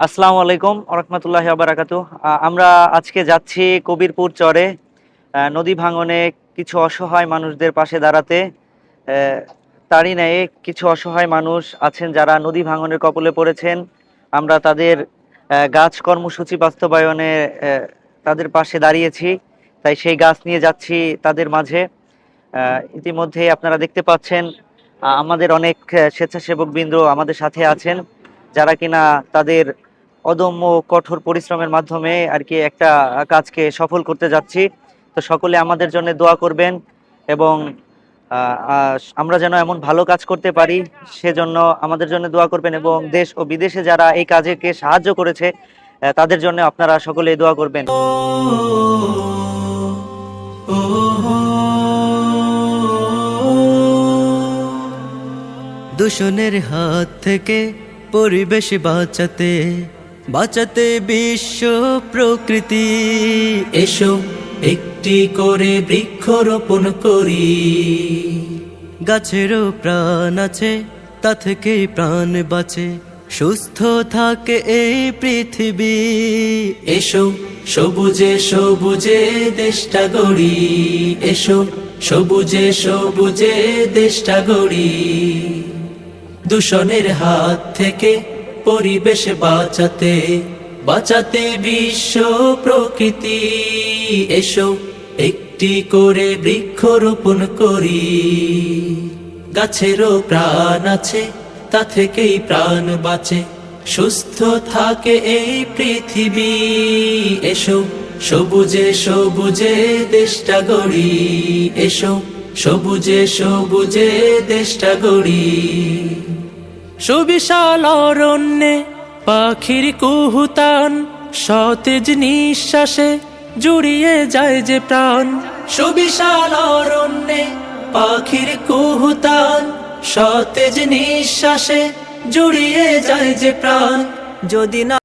আসসালামু আলাইকুম রহমতুল্লাহি বারাকাতু। আমরা আজকে যাচ্ছি কবিরপুর চরে নদী ভাঙনে কিছু অসহায় মানুষদের পাশে দাঁড়াতে। তারই ন্যায় কিছু অসহায় মানুষ আছেন যারা নদী ভাঙনের কবলে পড়েছেন। আমরা তাদের গাছ কর্মসূচি বাস্তবায়নে তাদের পাশে দাঁড়িয়েছি, তাই সেই গাছ নিয়ে যাচ্ছি তাদের মাঝে। ইতিমধ্যে আপনারা দেখতে পাচ্ছেন আমাদের অনেক স্বেচ্ছাসেবক বৃন্দ আমাদের সাথে আছেন, যারা কিনা তাদের অদম্য কঠোর পরিশ্রমের মাধ্যমে আর কি একটা কাজকে সফল করতে যাচ্ছি। তো সকলে আমাদের জন্য দোয়া করবেন এবং আমরা যেন এমন ভালো কাজ করতে পারি সেজন্য আমাদের জন্য দোয়া করবেন, এবং দেশ ও বিদেশে যারা এই কাজকে সাহায্য করেছে তাদের জন্য আপনারা সকলে দোয়া করবেন। দূষণের হাত থেকে পরিবেশ বাঁচাতে বাঁচাতে বিশ্ব প্রকৃতি, এসো একটি করে বৃক্ষরোপণ করি। গাছেরও প্রাণ আছে, তা থেকে প্রাণ বাঁচে, সুস্থ থাকে এই পৃথিবী। এসো সবুজে সবুজে দেশটা গড়ি, এসো সবুজে সবুজে দেশটা গড়ি। দূষণের হাত থেকে পরিবেশ বাঁচাতে বাঁচাতে বিশ্ব প্রকৃতি, এসো একটি করে বৃক্ষরোপণ করি। গাছেরও প্রাণ আছে, তা থেকেই প্রাণ বাঁচে, সুস্থ থাকে এই পৃথিবী। এসো সবুজে সবুজে দেশটা গড়ি, এসো সবুজে সবুজে দেশটা গড়ি। সুবিশাল অরণ্যে পাখির কুহুতান, সতেজ নিঃশ্বাসে জুড়িয়ে যায় যে প্রাণ। সুবিশাল অরণ্যে পাখির কুহুতান, সতেজ নিঃশ্বাসে জুড়িয়ে যায় যে প্রাণ। যদি না